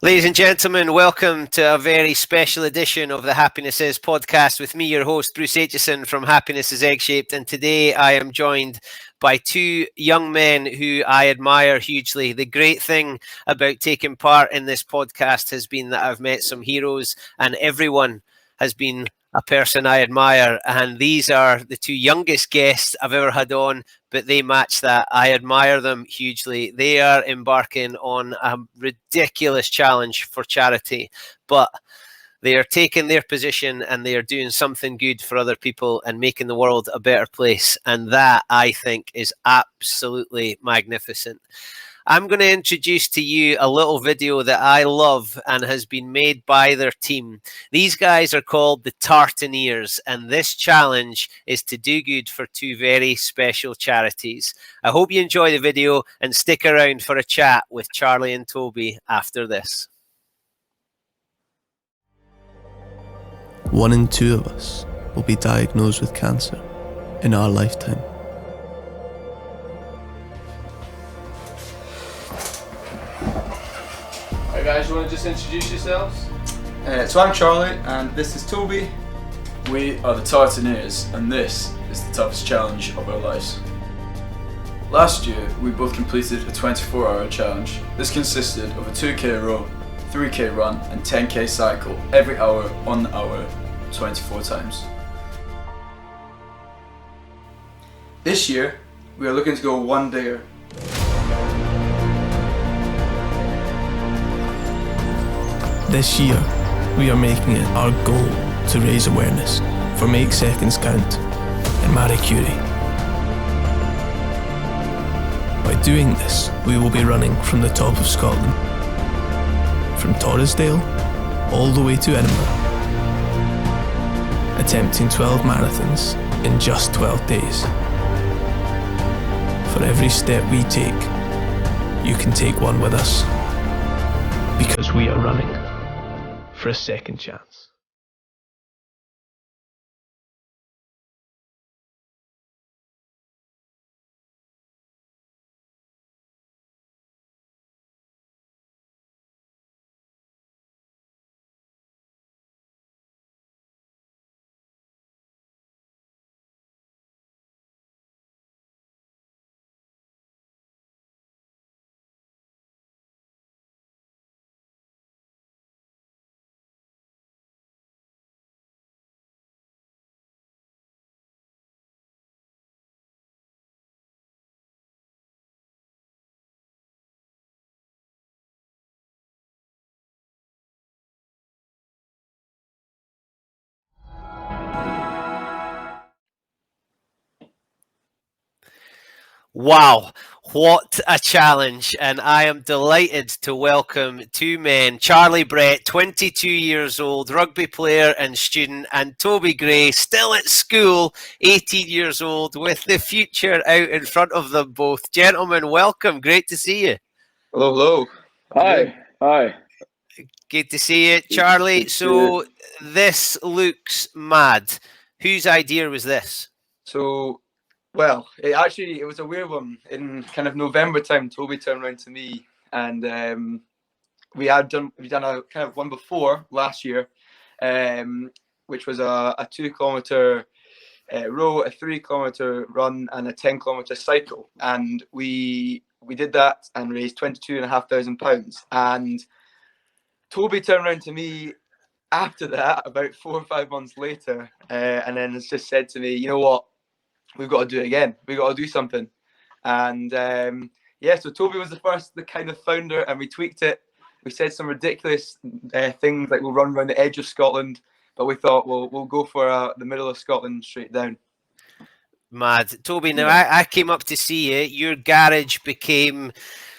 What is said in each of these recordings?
Ladies and gentlemen, welcome to a very special edition of the Happiness Is podcast with me, your host, Bruce Aitchison from Happiness is Egg Shaped. And today I am joined by two young men who I admire hugely. The great thing about taking part in this podcast has been that I've met some heroes, and everyone has been a person I admire. And these are the two youngest guests I've ever had on, but they match that. I admire them hugely. They are embarking on a ridiculous challenge for charity, but they are taking their position and they are doing something good for other people and making the world a better place. And that, I think, is absolutely magnificent. I'm going to introduce to you a little video that I love and has been made by their team. These guys are called the Tartaneers, and this challenge is to do good for two very special charities. I hope you enjoy the video and stick around for a chat with Charlie and Toby after this. 1 in 2 of us will be diagnosed with cancer in our lifetime. Alright guys, you want to just introduce yourselves? So I'm Charlie and this is Toby. We are the Tartaneers and this is the toughest challenge of our lives. Last year we both completed a 24-hour challenge. This consisted of a 2k row, 3k run and 10k cycle every hour on the hour 24 times. This year we are looking to go 1 dayer. This year, we are making it our goal to raise awareness for Make Seconds Count and Marie Curie. By doing this, we will be running from the top of Scotland, from Torresdale all the way to Edinburgh, attempting 12 marathons in just 12 days. For every step we take, you can take one with us, because we are running for a second chance. Wow, what a challenge. And I am delighted to welcome two men, Charlie Brett, 22 years old, rugby player and student, and Toby Gray, still at school, 18 years old, with the future out in front of them both. Gentlemen, welcome. Great to see you. Hello, hello. Hi. Good to see you, Charlie. So this looks mad. Whose idea was this? So, well, it was a weird one. In kind of November time, Toby turned around to me and we'd done a kind of one before last year, which was a 2 kilometer row, a 3 kilometer run, and a 10 kilometer cycle. And we did that and raised £22,500. And Toby turned around to me after that, about 4 or 5 months later, and then has just said to me, "You know what? We've got to do it again. We've got to do something." And so Toby was the kind of founder, and we tweaked it. We said some ridiculous things like we'll run around the edge of Scotland, but we thought we'll go for the middle of Scotland straight down. Mad. Toby, now I came up to see you. Your garage became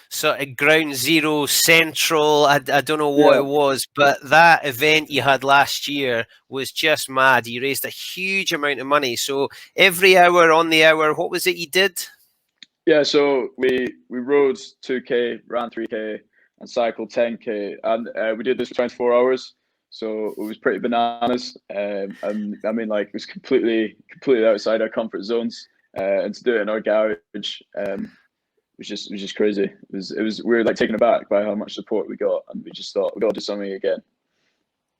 sort of ground zero central. I don't know what it was, but that event you had last year was just mad. You raised a huge amount of money. So every hour on the hour, what was it you did? Yeah, so we rode 2k, ran 3k, and cycled 10k, and we did this for 24 hours. So it was pretty bananas. And I mean, like, it was completely outside our comfort zones. And to do it in our garage, was just crazy. It was we were like taken aback by how much support we got, and we just thought we got to do something again.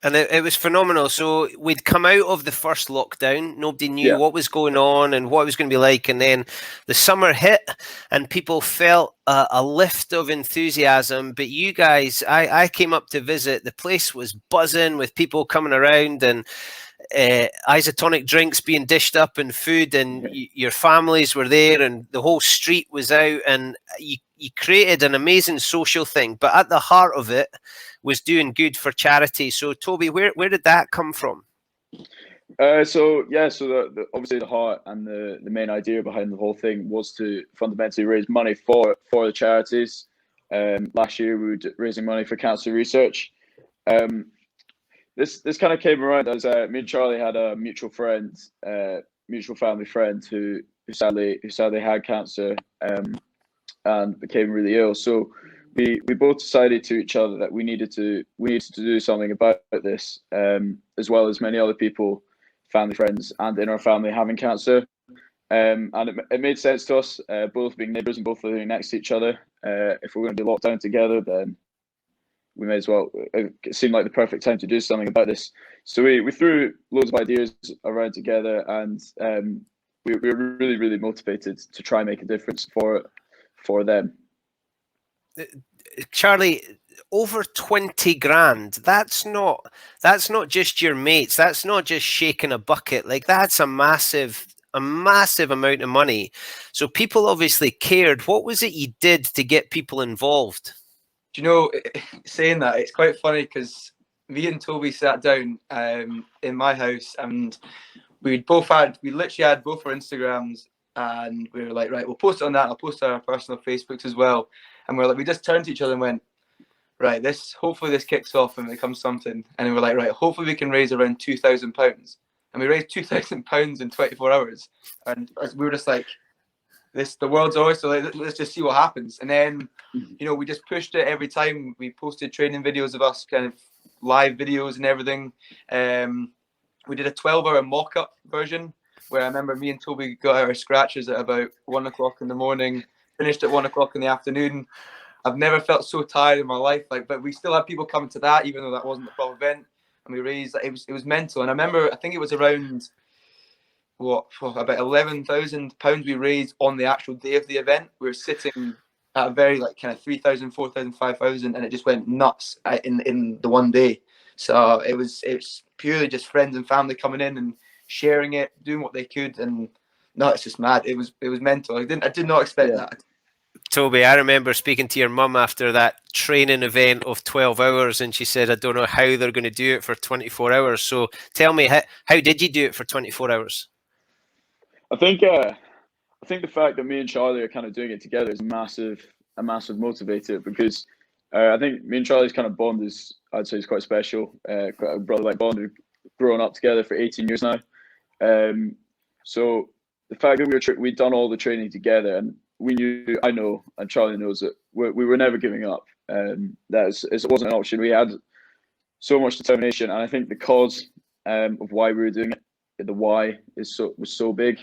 And it was phenomenal. So we'd come out of the first lockdown. Nobody knew what was going on and what it was going to be like. And then the summer hit and people felt a lift of enthusiasm. But you guys, I came up to visit. The place was buzzing with people coming around and isotonic drinks being dished up and food, and your families were there and the whole street was out, and you created an amazing social thing. But at the heart of it was doing good for charity. So Toby, where did that come from? So obviously the heart and the main idea behind the whole thing was to fundamentally raise money for the charities. Last year we were raising money for cancer research. This kind of came around as me and Charlie had a mutual family friend who sadly had cancer and became really ill. So we both decided to each other that we needed to do something about this, as well as many other people, family, friends, and in our family having cancer. And it made sense to us, both being neighbours and both living next to each other. If we're going to be locked down together, then we may as well. It seemed like the perfect time to do something about this. So we threw loads of ideas around together, and we were really, really motivated to try and make a difference for them. Charlie, over 20 grand. That's not just your mates. That's not just shaking a bucket. Like, that's a massive amount of money. So people obviously cared. What was it you did to get people involved? Do you know, saying that, it's quite funny because me and Toby sat down in my house, and we literally had both our Instagrams, and we were like, right, we'll post it on that. I'll post it on our personal Facebooks as well. And we're like, we just turned to each other and went, right, hopefully this kicks off and becomes something. And we're like, right, hopefully we can raise around £2,000. And we raised £2,000 in 24 hours. And we were just like, the world's oyster, like, let's just see what happens. And then, we just pushed it every time. We posted training videos of us, kind of live videos and everything. We did a 12-hour mock-up version where I remember me and Toby got our scratches at about 1 o'clock in the morning, finished at 1 o'clock in the afternoon. I've never felt so tired in my life. But we still had people coming to that, even though that wasn't the full event. And we raised, it was mental. And I remember, I think it was around about £11,000 we raised on the actual day of the event. We were sitting at a very kind of 3,000, 4,000, 5,000, and it just went nuts in the one day. So it was purely just friends and family coming in and sharing it, doing what they could, and no, it's just mad. It was mental. I did not expect that. Toby, I remember speaking to your mum after that training event of 12 hours, and she said, I don't know how they're going to do it for 24 hours. So tell me, how did you do it for 24 hours? I think the fact that me and Charlie are kind of doing it together is a massive motivator, because I think me and Charlie's kind of bond is, I'd say, is quite special. Quite a brother-like bond. We've grown up together for 18 years now. So the fact that we'd done all the training together, and I know, and Charlie knows that we were never giving up. It wasn't an option. We had so much determination, and I think the cause of why we were doing it, the why was so big.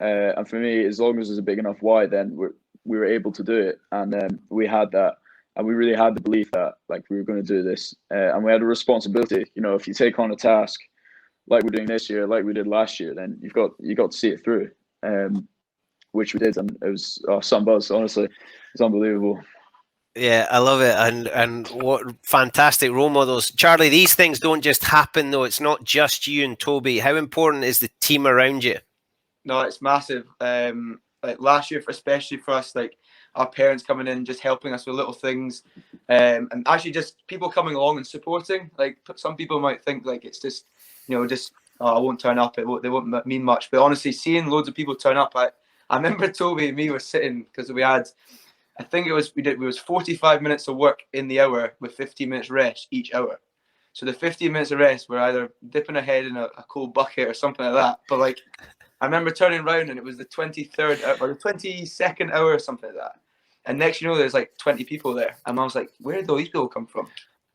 And for me, as long as there's a big enough why, then we were able to do it, and we had that, and we really had the belief that we were going to do this, and we had a responsibility. If you take on a task like we're doing this year, like we did last year, then you got to see it through, which we did, and it was some buzz. Honestly, it's unbelievable. Yeah, I love it, and what fantastic role models, Charlie. These things don't just happen, though. It's not just you and Toby. How important is the team around you? No, it's massive. Last year, especially for us, our parents coming in, just helping us with little things, and actually just people coming along and supporting. Some people might think it's just, I won't turn up. They won't mean much. But honestly, seeing loads of people turn up, I remember Toby and me were sitting, because we had, I think it was 45 minutes of work in the hour with 15 minutes rest each hour. So the 15 minutes of rest were either dipping a head in a cold bucket or something like that. But I remember turning around and it was the 23rd or the 22nd hour or something like that. And next, there's 20 people there. And I was like, where did all these people come from?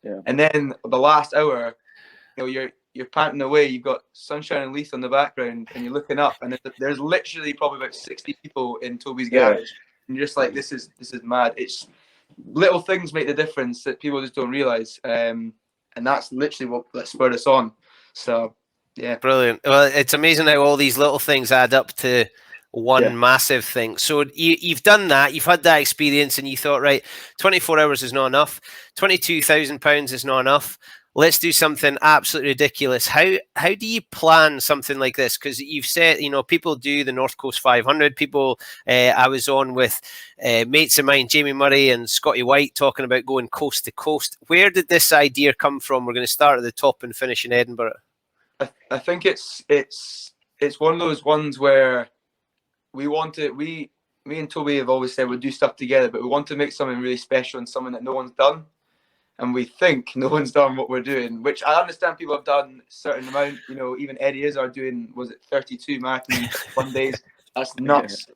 Yeah. And then the last hour, you're panting away. You've got Sunshine and Leith on the background, and you're looking up, and there's literally probably about 60 people in Toby's garage. And you're just like, this is mad. It's little things make the difference that people just don't realize, and that's literally what spurred us on. So yeah, brilliant. Well, it's amazing how all these little things add up to one Yeah. massive thing. So you've done that, you've had that experience, and you thought, right, 24 hours is not enough, £22,000 is not enough. Let's do something absolutely ridiculous. How do you plan something like this? Because you've said, people do the North Coast 500. People, I was on with mates of mine, Jamie Murray and Scotty White, talking about going coast to coast. Where did this idea come from? We're going to start at the top and finish in Edinburgh. I think it's one of those ones where me and Toby have always said we'll do stuff together, but we want to make something really special and something that no one's done. And we think no one's done what we're doing, which I understand people have done a certain amount. Even Eddie Izzard doing, was it 32 marathons 1 days? That's nuts.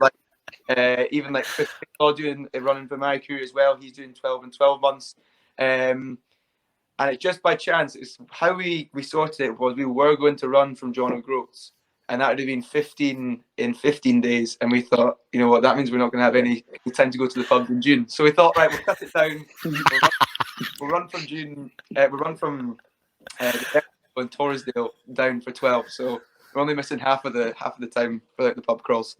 Even like Chris doing running for Marie Curie as well. He's doing 12 in 12 months. And it's just by chance. It's how we sorted it was we were going to run from John O'Groats, and that would have been 15 in 15 days. And we thought, you know what, that means we're not going to have any time to go to the pubs in June. So we thought, right, we'll cut it down. We'll run from June. We'll run from Torresdale down for 12. So we're only missing half of the time for like the pub crawls.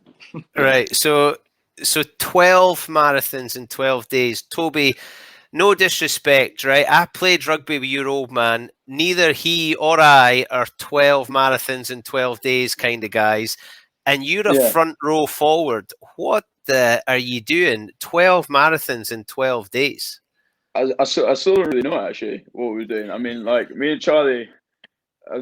Right. So 12 marathons in 12 days. Toby, no disrespect, right? I played rugby with your old man. Neither he or I are 12 marathons in 12 days kind of guys. And you're a front row forward. What are you doing? 12 marathons in 12 days. I still don't really know actually what we were doing. I mean, like me and Charlie,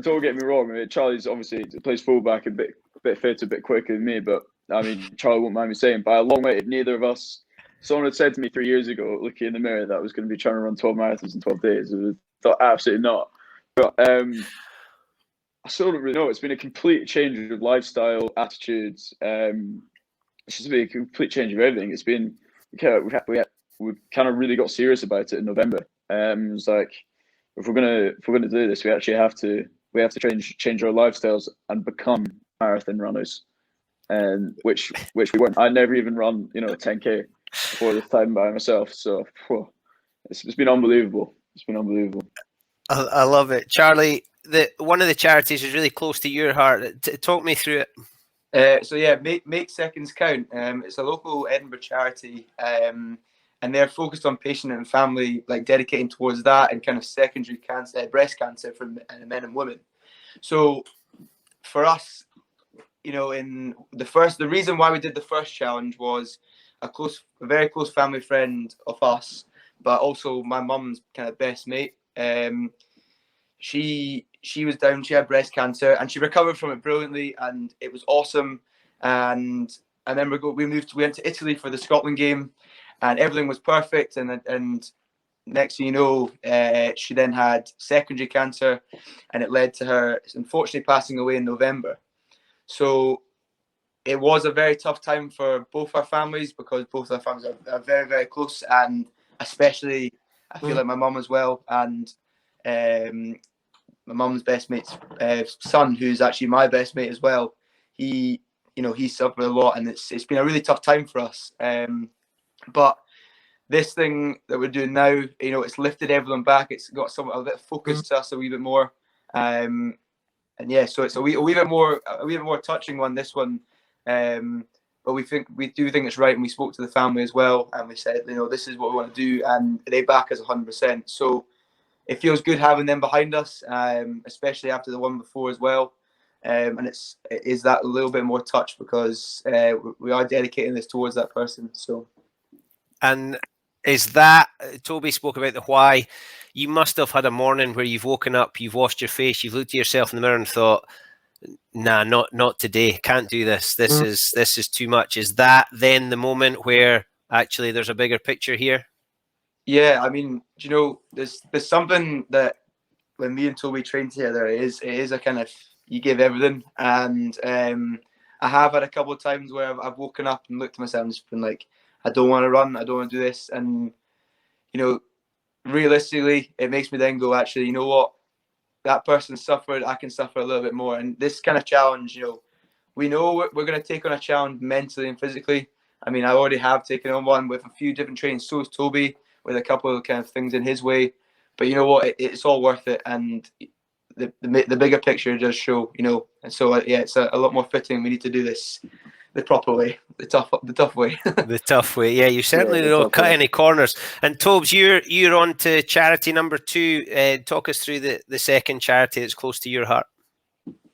don't get me wrong. I mean, Charlie's obviously plays fullback a bit fitter, a bit quicker than me. But I mean, Charlie won't mind me saying, by a long way, neither of us. Someone had said to me 3 years ago, looking in the mirror, that I was going to be trying to run 12 marathons in 12 days. I thought absolutely not. But I still don't really know. It's been a complete change of lifestyle, attitudes. It's just been a complete change of everything. It's been we kind of really got serious about it in November. It was like, if we're gonna do this, we actually have to change our lifestyles and become marathon runners, and which we weren't. I never even run a 10K before this time by myself. So it's been unbelievable. It's been unbelievable. I love it, Charlie. One of the charities is really close to your heart. Talk me through it. So yeah, make seconds count. It's a local Edinburgh charity, and they're focused on patient and family, like dedicating towards that and kind of secondary cancer, breast cancer for men and women. So for us, in the reason why we did the first challenge was a very close family friend of us, but also my mum's kind of best mate. She was down. She had breast cancer, and she recovered from it brilliantly, and it was awesome. And then we went to Italy for the Scotland game, and everything was perfect. And next thing you know, she then had secondary cancer, and it led to her unfortunately passing away in November. So it was a very tough time for both our families, because both our families are very, very close, and especially I feel like my mum as well, and my mum's best mate's son, who's actually my best mate as well. He suffered a lot, and it's been a really tough time for us. But this thing that we're doing now, it's lifted everyone back. It's got a bit of focus to us a wee bit more. And yeah, so it's a wee bit more touching one, this one. But we do think it's right, and we spoke to the family as well, and we said, this is what we want to do, and they back us 100%. So it feels good having them behind us, especially after the one before as well. And it is that a little bit more touch, because we are dedicating this towards that person. So, and is that, Toby spoke about the why. You must have had a morning where you've woken up, you've washed your face, you've looked at yourself in the mirror and thought, nah, not today. Can't do this. This is too much. Is that then the moment where actually there's a bigger picture here? Yeah, I mean, there's something that when me and Toby train together, it is a kind of, you give everything. And I have had a couple of times where I've woken up and looked at myself and just been like, I don't want to run, I don't want to do this. And realistically, it makes me then go, actually, you know what? That person suffered, I can suffer a little bit more. And this kind of challenge, we know we're going to take on a challenge mentally and physically, I mean, I already have taken on one with a few different trainings. So is Toby, with a couple of kind of things in his way. But you know what? It's all worth it, and the bigger picture does show. And so yeah, it's a lot more fitting. We need to do this the proper way, the tough way. The tough way. Yeah, you certainly don't cut any corners. And Tobes, you're on to charity number 2. Talk us through the second charity that's close to your heart.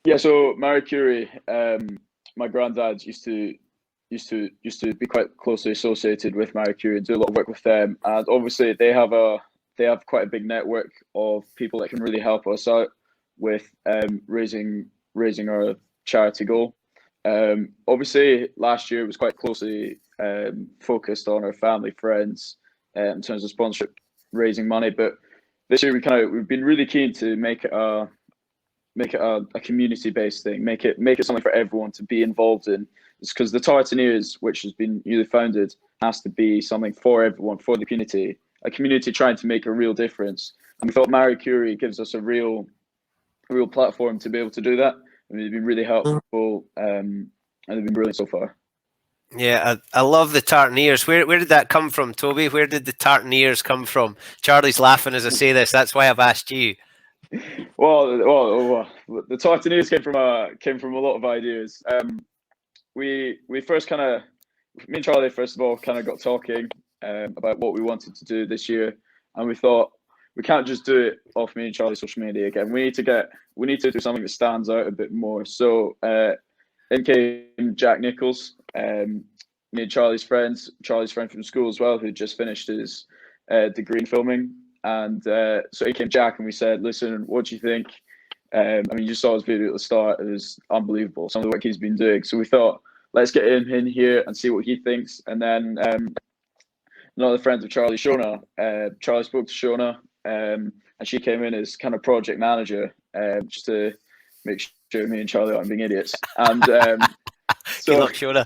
Yeah, so Marie Curie, my granddad used to be quite closely associated with Marie Curie and do a lot of work with them. And obviously they have quite a big network of people that can really help us out with raising our charity goal. Obviously last year was quite closely focused on our family, friends, in terms of sponsorship, raising money. But this year we've been really keen to make it a community-based thing, make it something for everyone to be involved in. It's because the Tartaneers, which has been newly founded, has to be something for everyone, for the community, a community trying to make a real difference. And we thought Marie Curie gives us a real platform to be able to do that. I mean, it's been really helpful, and they've been brilliant so far. Yeah, I love the Tartaneers. Where did that come from, Toby? Where did the Tartaneers come from? Charlie's laughing as I say this. That's why I've asked you. Well, the Tartaneers came from a lot of ideas. We first me and Charlie first of all kind of got talking about what we wanted to do this year, and we thought we can't just do it off me and Charlie's social media again. We need to do something that stands out a bit more. So in came Jack Nichols, me and Charlie's friend from school as well, who just finished his degree in filming. And so he came Jack, and we said, listen, what do you think? I mean, you just saw his video at the start. It was unbelievable, some of the work he's been doing. So we thought, let's get him in here and see what he thinks. And then another friend of Charlie, Shona, Charlie spoke to Shona, and she came in as kind of project manager, just to make sure me and Charlie aren't being idiots. And Good luck, Shona.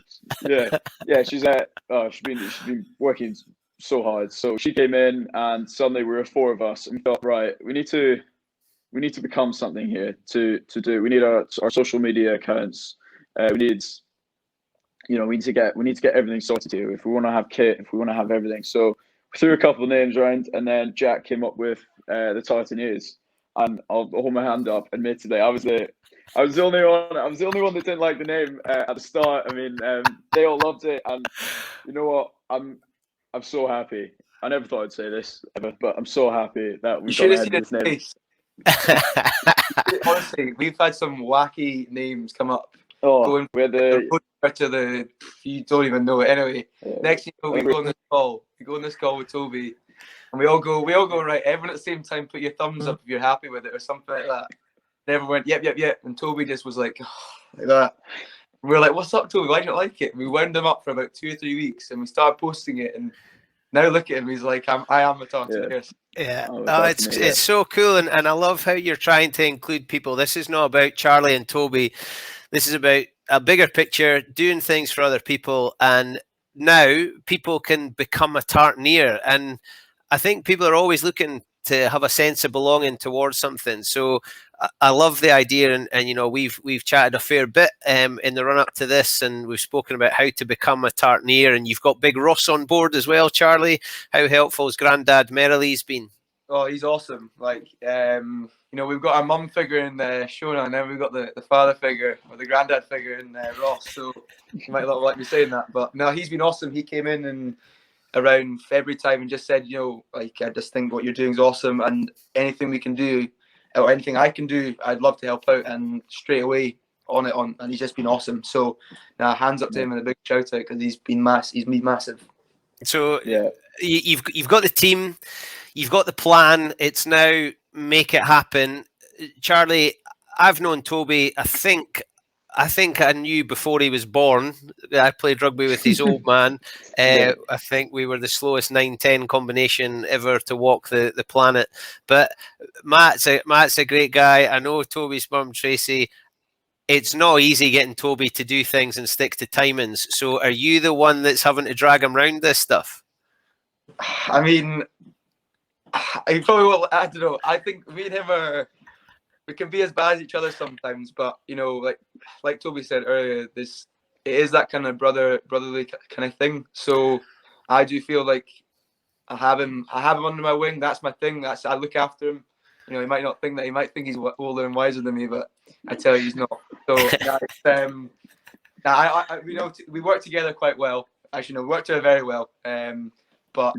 yeah, she's been working so hard. So she came in, and suddenly we were 4 of us, and we thought, right, we need to become something here to do. We need our social media accounts. We need to get everything sorted here. If we want to have kit, if we want to have everything. So we threw a couple of names around, and then Jack came up with the Tartaneers. And I'll hold my hand up. Admittedly, I was the only one that didn't like the name at the start. I mean, they all loved it, and you know what? I'm so happy. I never thought I'd say this ever, but I'm so happy that we got ahead with this name. Honestly, we've had some wacky names come up. Oh, you don't even know it. Anyway, next thing you know, we go on this call with Toby, and we all go right. Everyone at the same time, put your thumbs up if you're happy with it, or something like that. And everyone went, yep, and Toby just was like that. And we were like, what's up, Toby? Why do you not like it? And we wound him up for about 2 or 3 weeks, and we started posting it, and now look at him. He's like, I am a Tartaneers. Yeah, it's so cool, and I love how you're trying to include people. This is not about Charlie and Toby. This is about a bigger picture, doing things for other people, and now people can become a Tartaneer. And I think people are always looking to have a sense of belonging towards something. So I love the idea, and we've chatted a fair bit in the run up to this, and we've spoken about how to become a Tartaneer. And you've got Big Ross on board as well, Charlie. How helpful has Grandad Merrilee's been? Oh, he's awesome. Like, we've got our mum figure in Shona, and then we've got the father figure or the granddad figure in Ross. So you might not like me saying that, but no, he's been awesome. He came in and around February time and just said, I just think what you're doing is awesome, and anything we can do or anything I can do, I'd love to help out. And straight away and he's just been awesome. So now hands up to him and a big shout out, because he's been massive. So yeah, you've got the team, you've got the plan. It's now make it happen. Charlie, I've known Toby, I think I knew before he was born. I played rugby with his old man. I think we were the slowest 9-10 combination ever to walk the planet. But Matt's a great guy. I know Toby's mum, Tracy. It's not easy getting Toby to do things and stick to timings. So are you the one that's having to drag him around this stuff? I mean, I probably will. I don't know. I think me and him we can be as bad as each other sometimes, but like Toby said earlier, is that kind of brotherly kind of thing. So I do feel like I have him under my wing. That's my thing. I look after him. You know, he might not think that. He might think he's older and wiser than me, but I tell you, he's not. So we work together quite well. Actually, no, we work together very well. But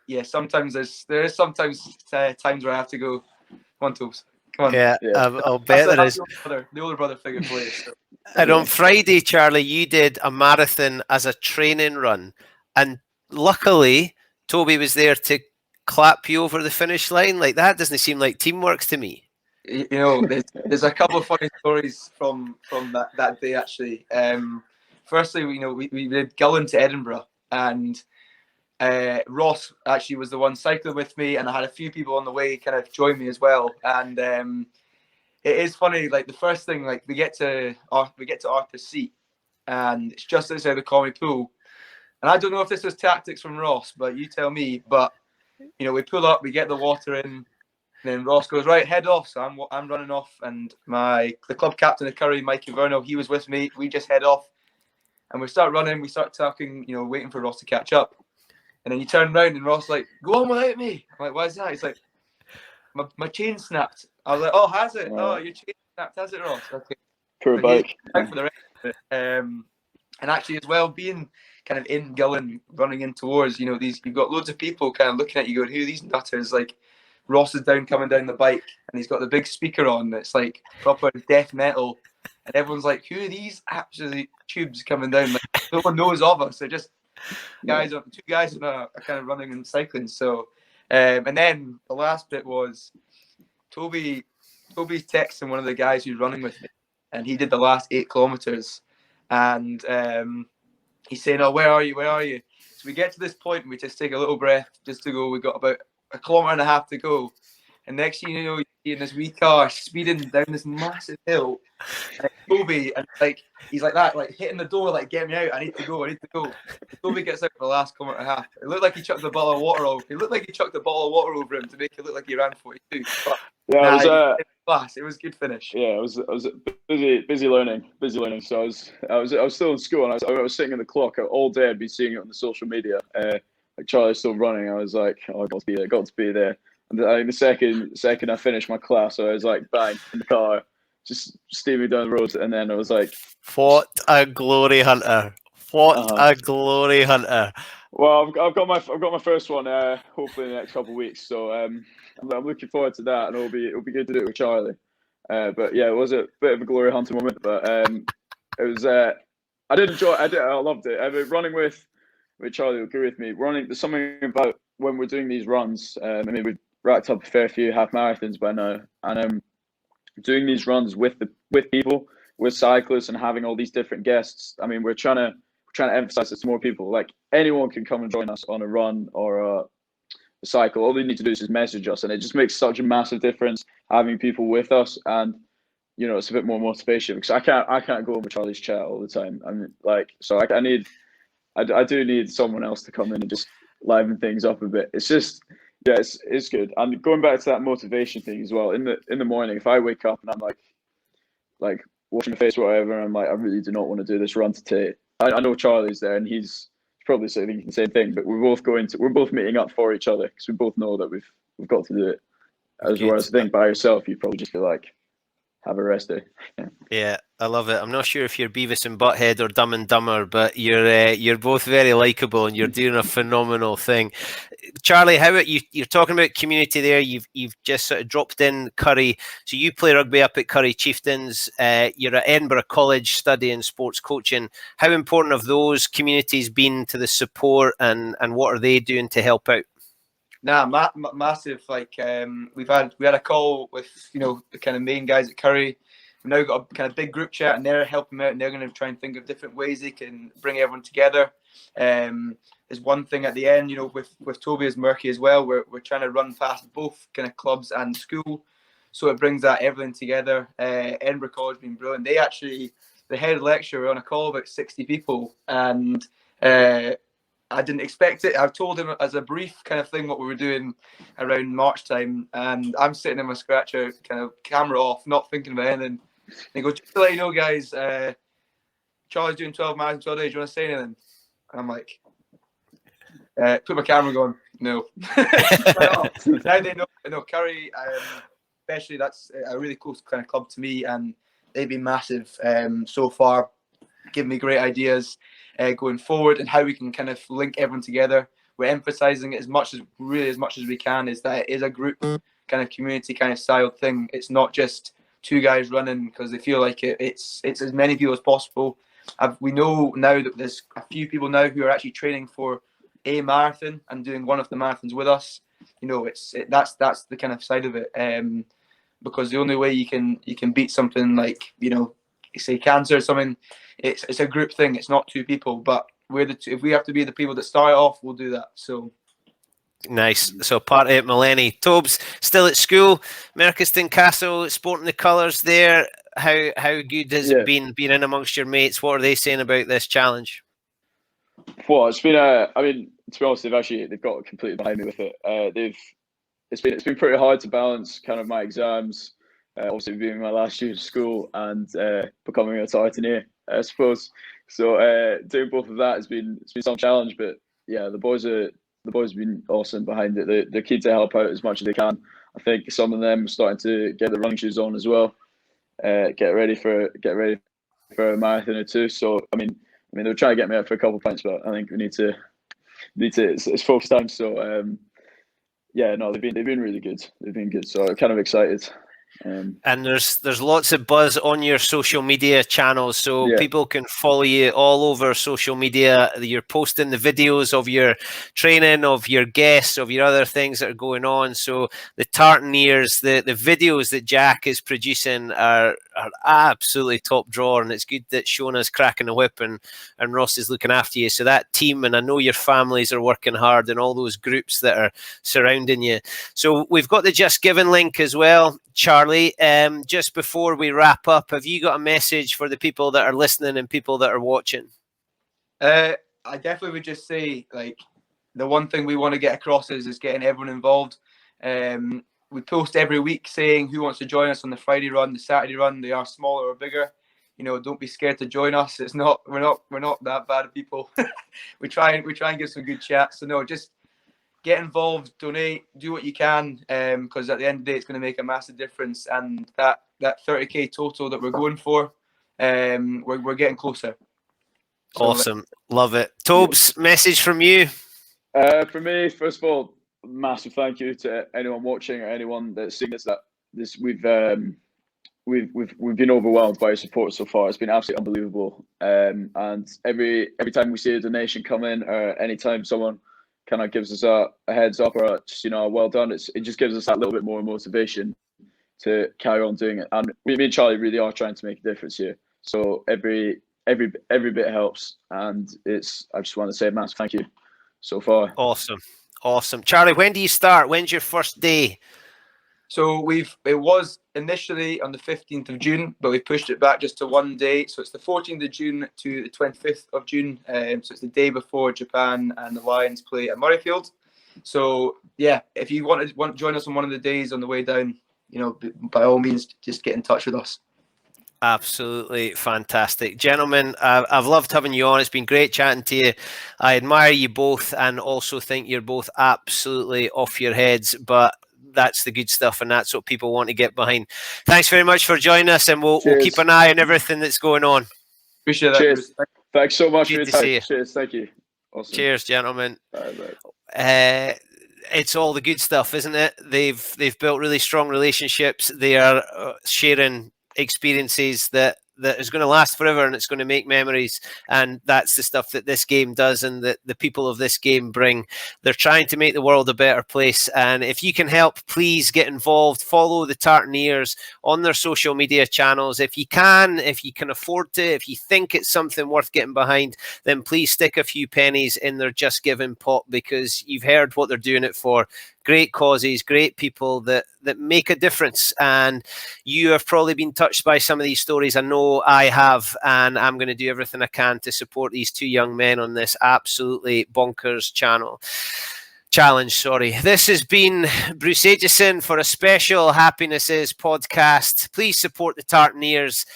yeah, sometimes there is sometimes times where I have to go. Come on, Tobes. Come on. Yeah, I'll bet there is. The older brother figure for you. So. And on Friday, Charlie, you did a marathon as a training run, and luckily Toby was there to clap you over the finish line. Like, that doesn't seem like teamwork to me. You know, there's a couple of funny stories from that day actually. Firstly, we did Gullen to Edinburgh, and Ross actually was the one cycling with me, and I had a few people on the way kind of join me as well. And it is funny, like the first thing, like we get to Arthur's Seat, and it's just outside the Comey Pool. And I don't know if this was tactics from Ross, but you tell me. But we pull up, we get the water in, and then Ross goes, right, head off. So I'm running off, and the club captain of Curry, Mikey Vernal, he was with me. We just head off, and we start running. We start talking, waiting for Ross to catch up. And then you turn around, and Ross like, go on without me. I'm like, why is that? He's like, my chain snapped. I was like, oh, has it? Oh, your chain snapped, has it, Ross? Okay. Poor bike. Out for the rest of it. And actually, as well, being kind of in Gullen, running in towards, you've got loads of people kind of looking at you going, who are these nutters? Like, Ross is coming down the bike, and he's got the big speaker on that's like proper death metal. And everyone's like, who are these absolute tubes coming down? Like, no one knows of us. They're just two guys are kind of running and cycling. So, and then the last bit was Toby's texting one of the guys who's running with me, and he did the last 8 kilometers, and he's saying, oh, where are you? So we get to this point, and we just take a little breath just to go. We got about 1.5 kilometers to go, and next thing you know, you're in this wee car speeding down this massive hill, and Toby, and like he's like that, like hitting the door, like, get me out, I need to go. And Toby gets out for the last 1.5 kilometers. It looked like he chucked a bottle of water over. It looked like he chucked a bottle of water over him to make it look like he ran 42. But Yeah, it was a good finish. Yeah, I was busy learning. So I was still in school, and I was sitting in the clock all day. I'd be seeing it on the social media. Like Charlie's still running. I was like, oh, I got to be there. And I think the second I finished my class, I was like, bang, in the car, just steaming down the road. And then I was like, what a glory hunter! What a glory hunter! Well, I've got my first one hopefully in the next couple of weeks. So I'm looking forward to that, and it'll be good to do it with Charlie. But yeah, it was a bit of a glory hunter moment, but it was I did enjoy. I loved it. Running with Charlie will agree with me. There's something about when we're doing these runs. I mean, we've racked up a fair few half marathons by now, and doing these runs with people, with cyclists, and having all these different guests. I mean, we're trying to emphasize this to more people. Like, anyone can come and join us on a run or a cycle. All they need to do is just message us, and it just makes such a massive difference having people with us. And it's a bit more motivation, because I can't go on with Charlie's chat all the time. I mean, like, so I do need someone else to come in and just liven things up a bit. It's just, yeah, it's good. And going back to that motivation thing as well, in the morning, if I wake up and I'm like washing my face or whatever, and I'm like, I really do not want to do this run today. I know Charlie's there, and he's probably thinking the same thing. But we're both meeting up for each other, because we both know that we've got to do it. Whereas I think by yourself, you'd probably just be like, have a rest day. Yeah, I love it. I'm not sure if you're Beavis and Butthead or Dumb and Dumber, but you're both very likable, and you're doing a phenomenal thing. Charlie, how about you? You're talking about community there. You've just sort of dropped in Curry, so you play rugby up at Curry Chieftains. You're at Edinburgh College studying sports coaching. How important have those communities been to the support, and what are they doing to help out? Nah, massive. Like, we had a call with the kind of main guys at Curry. We've now got a kind of big group chat, and they're helping out, and they're going to try and think of different ways they can bring everyone together. There's one thing at the end, with Toby as Murky as well. We're trying to run past both kind of clubs and school, so it brings everything together. Edinburgh College being brilliant. They actually, the head lecturer, were on a call about 60 people, and I didn't expect it. I've told him as a brief kind of thing what we were doing around March time, and I'm sitting in my scratcher, kind of camera off, not thinking about anything. And he goes, just to let you know, guys, Charlie's doing 12 miles in 12 days. Do you want to say anything? And I'm like, put my camera going. No. Now they know Curry, especially, that's a really close kind of club to me, and they've been massive so far, giving me great ideas going forward and how we can kind of link everyone together. We're emphasising it as much as we can, is that it is a group kind of community kind of style thing. It's not just two guys running because they feel like it's as many people as possible. We know now that there's a few people now who are actually training for a marathon and doing one of the marathons with us. You know, that's the kind of side of it. Because the only way you can beat something like, you know, say cancer or something, it's a group thing. It's not two people, but if we have to be the people that start off, we'll do that. So nice. So part at Millennium. Tobes still at school, Merchiston Castle, sporting the colours there. How good has it been being in amongst your mates? What are they saying about this challenge? Well, it's been I mean, to be honest, they've got completely behind me with it. It's been pretty hard to balance kind of my exams, obviously being my last year of school, and becoming a Tartaneer, I suppose. So doing both of that it's been some challenge, but yeah, the boys have been awesome behind it. They're keen to help out as much as they can. I think some of them are starting to get the running shoes on as well, get ready for a marathon or two. So I mean they'll try to get me out for a couple of pints, but I think we need to. It's focus time. So yeah, no, they've been really good. They've been good. So I'm kind of excited. And there's lots of buzz on your social media channels, so people can follow you all over social media. You're posting the videos of your training, of your guests, of your other things that are going on. So the Tartaneers, the videos that Jack is producing are absolutely top drawer, and it's good that Shona's cracking the whip and Ross is looking after you. So that team, and I know your families are working hard, and all those groups that are surrounding you. So we've got the Just Giving link as well. Charlie, just before we wrap up, have you got a message for the people that are listening and people that are watching? I definitely would just say, like, the one thing we want to get across is getting everyone involved. We post every week saying who wants to join us on the Friday run, the Saturday run. They are smaller or bigger. You know, don't be scared to join us. We're not that bad at people. we try and give some good chats. So no, just get involved, donate, do what you can, because at the end of the day, it's going to make a massive difference. And that 30k total that we're going for, we're getting closer. So, awesome, love it. Tobes, message from you. For me, first of all, massive thank you to anyone watching or anyone that's seen this. We've been overwhelmed by your support so far. It's been absolutely unbelievable. And every time we see a donation come in, or anytime someone kind of gives us a heads up or just, you know, well done, it just gives us that little bit more motivation to carry on doing it. And me and Charlie really are trying to make a difference here. So every bit helps, and I just want to say a massive thank you so far. Awesome. Charlie, when do you start? When's your first day? So it was initially on the 15th of June, but we pushed it back just to one day. So it's the 14th of June to the 25th of June. So it's the day before Japan and the Lions play at Murrayfield. So yeah, if you want to join us on one of the days on the way down, you know, by all means, just get in touch with us. Absolutely fantastic. Gentlemen, I've loved having you on. It's been great chatting to you. I admire you both and also think you're both absolutely off your heads, but that's the good stuff, and that's what people want to get behind. Thanks very much for joining us, and we'll keep an eye on everything that's going on. Appreciate that. Cheers. Thanks so much good for your to time. see you. Cheers. Thank you. Awesome. Cheers, gentlemen. Bye. It's all the good stuff, isn't it? They've built really strong relationships. They are sharing experiences that is going to last forever, and it's going to make memories, and that's the stuff that this game does, and that the people of this game bring. They're trying to make the world a better place, and if you can help, please get involved. Follow the Tartaneers on their social media channels if you can afford to. If you think it's something worth getting behind, then please stick a few pennies in their Just Giving pot, because you've heard what they're doing it for. Great causes, great people that make a difference, and you have probably been touched by some of these stories. I know I have, and I'm going to do everything I can to support these two young men on this absolutely bonkers challenge. This has been Bruce Aitchison for a special Happiness Is podcast. Please support the Tartaneers.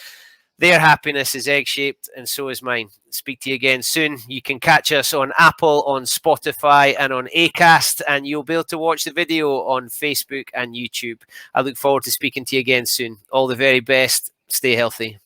Their happiness is egg-shaped, and so is mine. Speak to you again soon. You can catch us on Apple, on Spotify, and on Acast, and you'll be able to watch the video on Facebook and YouTube. I look forward to speaking to you again soon. All the very best. Stay healthy.